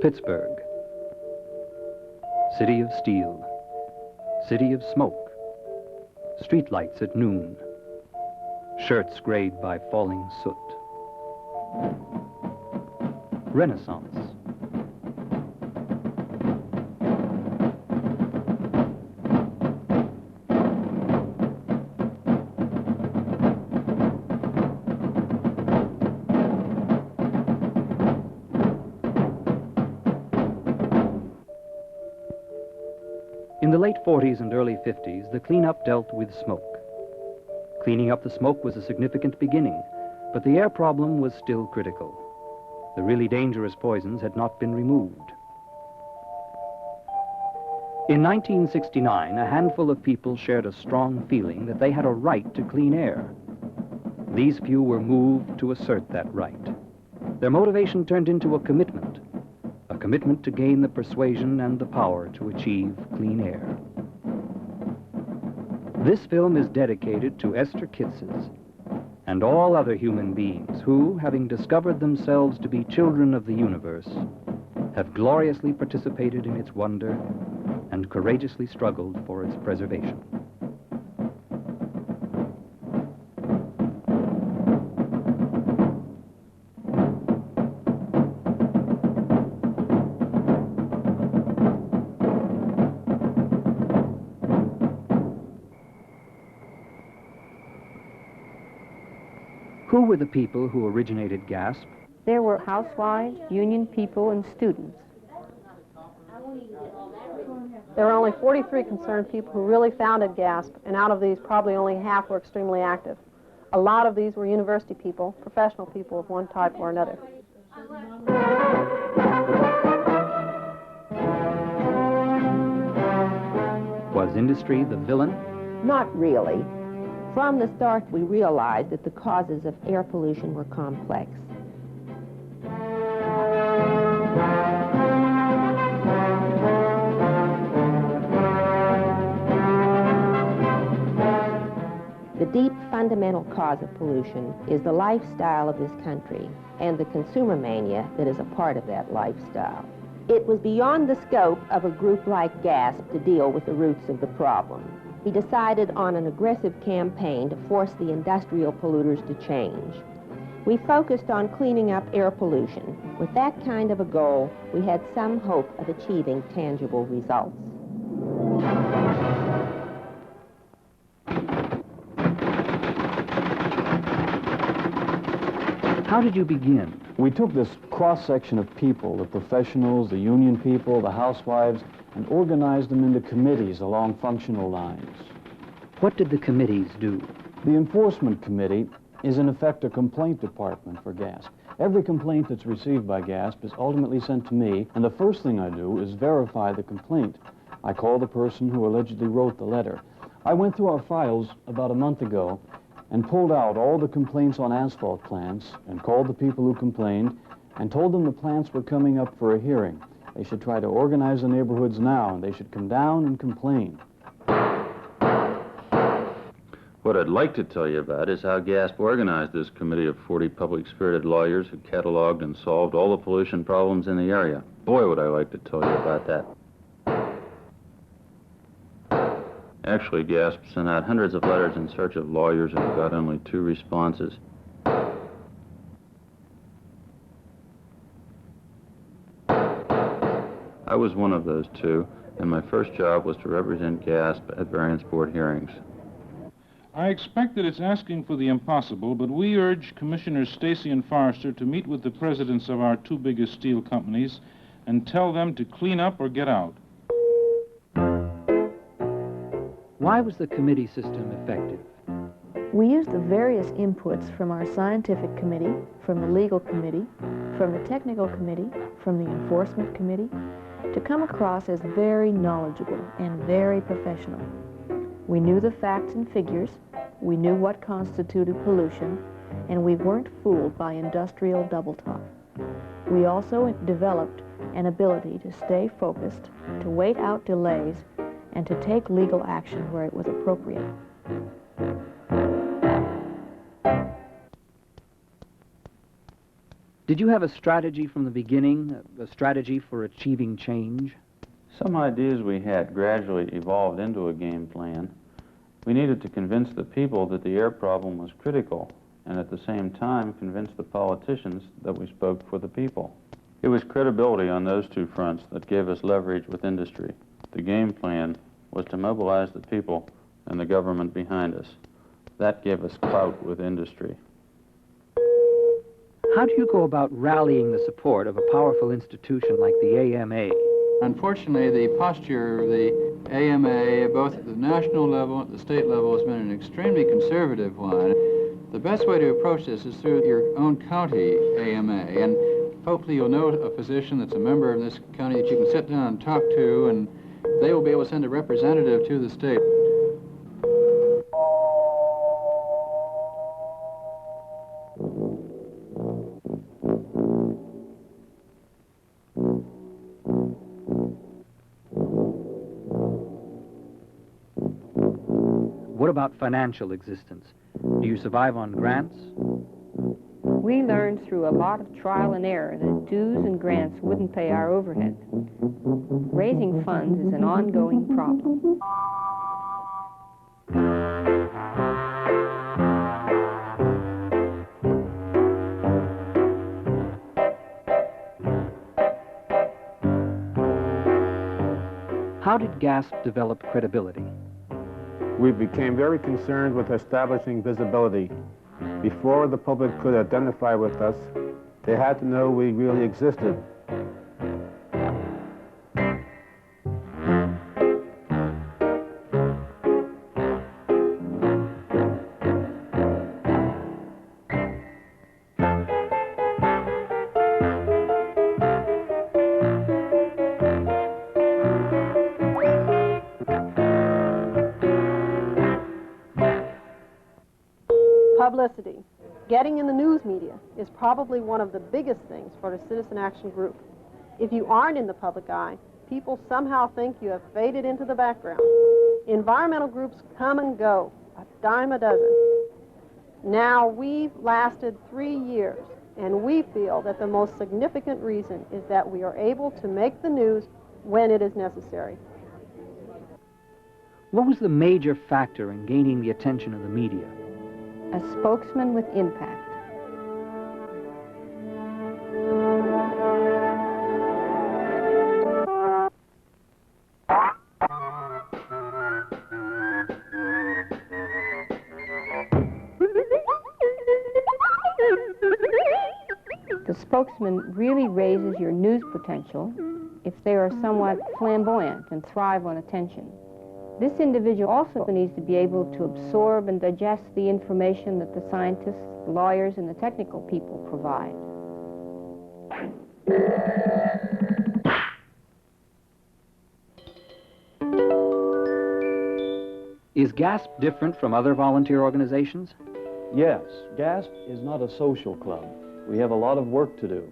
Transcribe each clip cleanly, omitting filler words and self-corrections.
Pittsburgh, city of steel, city of smoke, streetlights at noon, shirts grayed by falling soot. Renaissance. In the late 40s and early 50s, the cleanup dealt with smoke. Cleaning up the smoke was a significant beginning, but the air problem was still critical. The really dangerous poisons had not been removed. In 1969, a handful of people shared a strong feeling that they had a right to clean air. These few were moved to assert that right. Their motivation turned into a commitment to gain the persuasion and the power to achieve clean air. This film is dedicated to Esther Kitzes and all other human beings who, having discovered themselves to be children of the universe, have gloriously participated in its wonder and courageously struggled for its preservation. Who were the people who originated GASP? There were housewives, union people, and students. There were only 43 concerned people who really founded GASP, and out of these, probably only half were extremely active. A lot of these were university people, professional people of one type or another. Was industry the villain? Not really. From the start, we realized that the causes of air pollution were complex. The deep fundamental cause of pollution is the lifestyle of this country and the consumer mania that is a part of that lifestyle. It was beyond the scope of a group like GASP to deal with the roots of the problem. We decided on an aggressive campaign to force the industrial polluters to change. We focused on cleaning up air pollution. With that kind of a goal, we had some hope of achieving tangible results. How did you begin? We took this cross-section of people, the professionals, the union people, the housewives, and organized them into committees along functional lines. What did the committees do? The enforcement committee is in effect a complaint department for GASP. Every complaint that's received by GASP is ultimately sent to me, and the first thing I do is verify the complaint. I call the person who allegedly wrote the letter. I went through our files about a month ago and pulled out all the complaints on asphalt plants and called the people who complained and told them the plants were coming up for a hearing. They should try to organize the neighborhoods now, and they should come down and complain. What I'd like to tell you about is how GASP organized this committee of 40 public-spirited lawyers who cataloged and solved all the pollution problems in the area. Boy, would I like to tell you about that. Actually, GASP sent out hundreds of letters in search of lawyers and got only 2 responses. I was one of those 2, and my first job was to represent GASP at variance board hearings. I expect that it's asking for the impossible, but we urge Commissioners Stacy and Forrester to meet with the presidents of our 2 biggest steel companies and tell them to clean up or get out. Why was the committee system effective? We used the various inputs from our scientific committee, from the legal committee, from the technical committee, from the enforcement committee, to come across as very knowledgeable and very professional. We knew the facts and figures, we knew what constituted pollution, and we weren't fooled by industrial double talk. We also developed an ability to stay focused, to wait out delays, and to take legal action where it was appropriate. Did you have a strategy from the beginning, a strategy for achieving change? Some ideas we had gradually evolved into a game plan. We needed to convince the people that the air problem was critical, and at the same time convince the politicians that we spoke for the people. It was credibility on those two fronts that gave us leverage with industry. The game plan was to mobilize the people and the government behind us. That gave us clout with industry. How do you go about rallying the support of a powerful institution like the AMA? Unfortunately, the posture of the AMA, both at the national level and at the state level, has been an extremely conservative one. The best way to approach this is through your own county AMA, and hopefully you'll know a physician that's a member of this county that you can sit down and talk to, and they will be able to send a representative to the state. What about financial existence? Do you survive on grants? We learned through a lot of trial and error that dues and grants wouldn't pay our overhead. Raising funds is an ongoing problem. How did GASP develop credibility? We became very concerned with establishing visibility. Before the public could identify with us, they had to know we really existed. Publicity. Getting in the news media is probably one of the biggest things for a citizen action group. If you aren't in the public eye, people somehow think you have faded into the background. Environmental groups come and go, a dime a dozen. Now we've lasted 3 years, and we feel that the most significant reason is that we are able to make the news when it is necessary. What was the major factor in gaining the attention of the media? A spokesman with impact. The spokesman really raises your news potential if they are somewhat flamboyant and thrive on attention. This individual also needs to be able to absorb and digest the information that the scientists, lawyers, and the technical people provide. Is GASP different from other volunteer organizations? Yes, GASP is not a social club. We have a lot of work to do.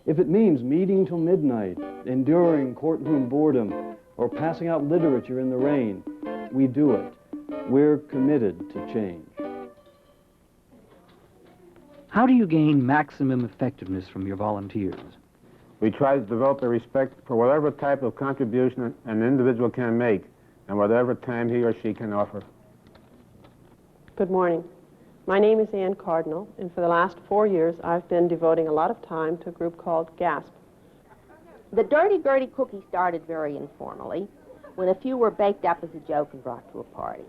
If it means meeting till midnight, enduring courtroom boredom, or passing out literature in the rain, we do it. We're committed to change. How do you gain maximum effectiveness from your volunteers? We try to develop a respect for whatever type of contribution an individual can make and whatever time he or she can offer. Good morning. My name is Ann Cardinal, and for the last 4 years, I've been devoting a lot of time to a group called GASP. The Dirty Gertie cookie started very informally, when a few were baked up as a joke and brought to a party.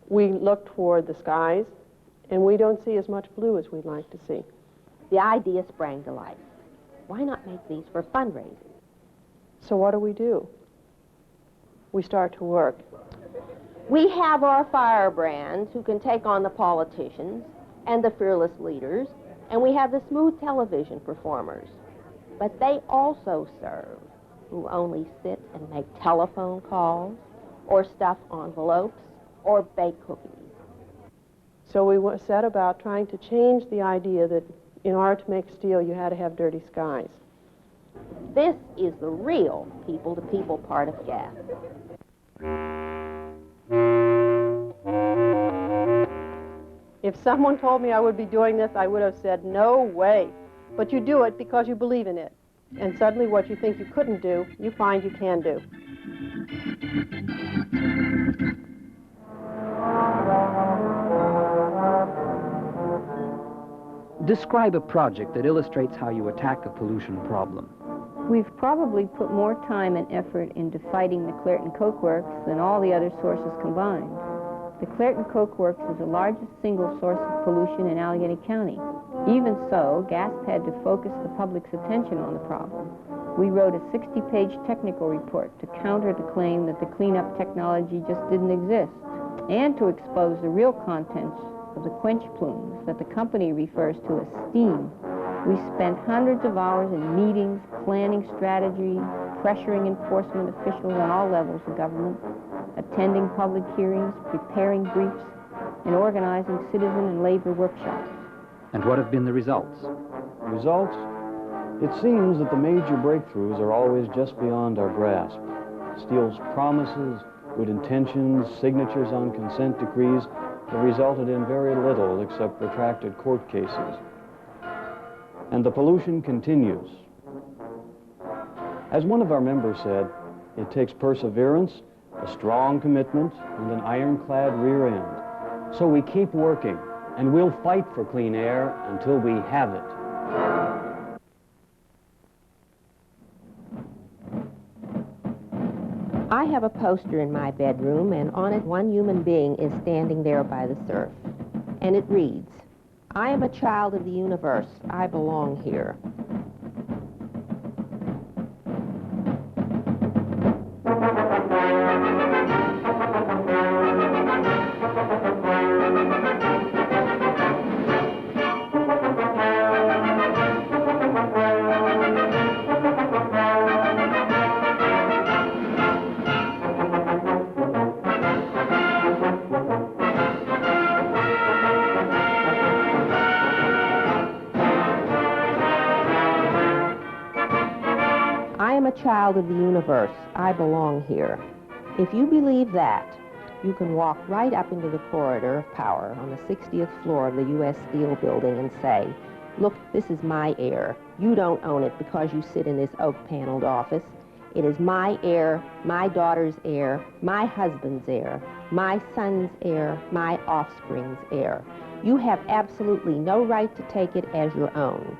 We look toward the skies, and we don't see as much blue as we'd like to see. The idea sprang to life. Why not make these for fundraising? So what do? We start to work. We have our firebrands who can take on the politicians and the fearless leaders, and we have the smooth television performers. But they also serve who only sit and make telephone calls or stuff envelopes or bake cookies. So we set about trying to change the idea that In order to make steel, you had to have dirty skies. This is the real people-to-people part of GASP. If someone told me I would be doing this, I would have said, no way. But you do it because you believe in it. And suddenly what you think you couldn't do, you find you can do. Describe a project that illustrates how you attack a pollution problem. We've probably put more time and effort into fighting the Clairton Coke Works than all the other sources combined. The Clairton Coke Works is the largest single source of pollution in Allegheny County. Even so, GASP had to focus the public's attention on the problem. We wrote a 60-page technical report to counter the claim that the cleanup technology just didn't exist, and to expose the real contents of the quench plumes that the company refers to as steam. We spent hundreds of hours in meetings, planning strategy, pressuring enforcement officials on all levels of government, attending public hearings, preparing briefs, and organizing citizen and labor workshops. And what have been the results? Results? It seems that the major breakthroughs are always just beyond our grasp. Steel's promises, good intentions, signatures on consent decrees have resulted in very little except protracted court cases. And the pollution continues. As one of our members said, it takes perseverance, a strong commitment, and an ironclad rear end. So we keep working, and we'll fight for clean air until we have it. I have a poster in my bedroom, and on it one human being is standing there by the surf. And it reads, "I am a child of the universe. I belong here." I am a child of the universe. I belong here. If you believe that, you can walk right up into the corridor of power on the 60th floor of the U.S. Steel building and say, "Look, this is my air. You don't own it because you sit in this oak-paneled office. It is my air, my daughter's air, my husband's air, my son's air, my offspring's air. You have absolutely no right to take it as your own."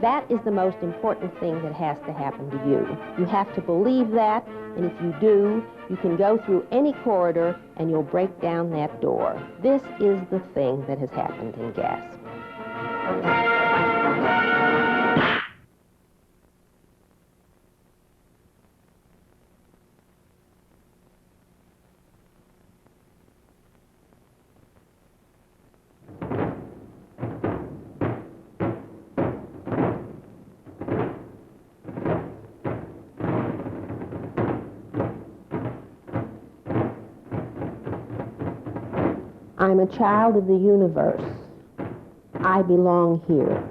That is the most important thing that has to happen to you. You have to believe that, and if you do, you can go through any corridor and you'll break down that door. This is the thing that has happened in GASP. I'm a child of the universe. I belong here.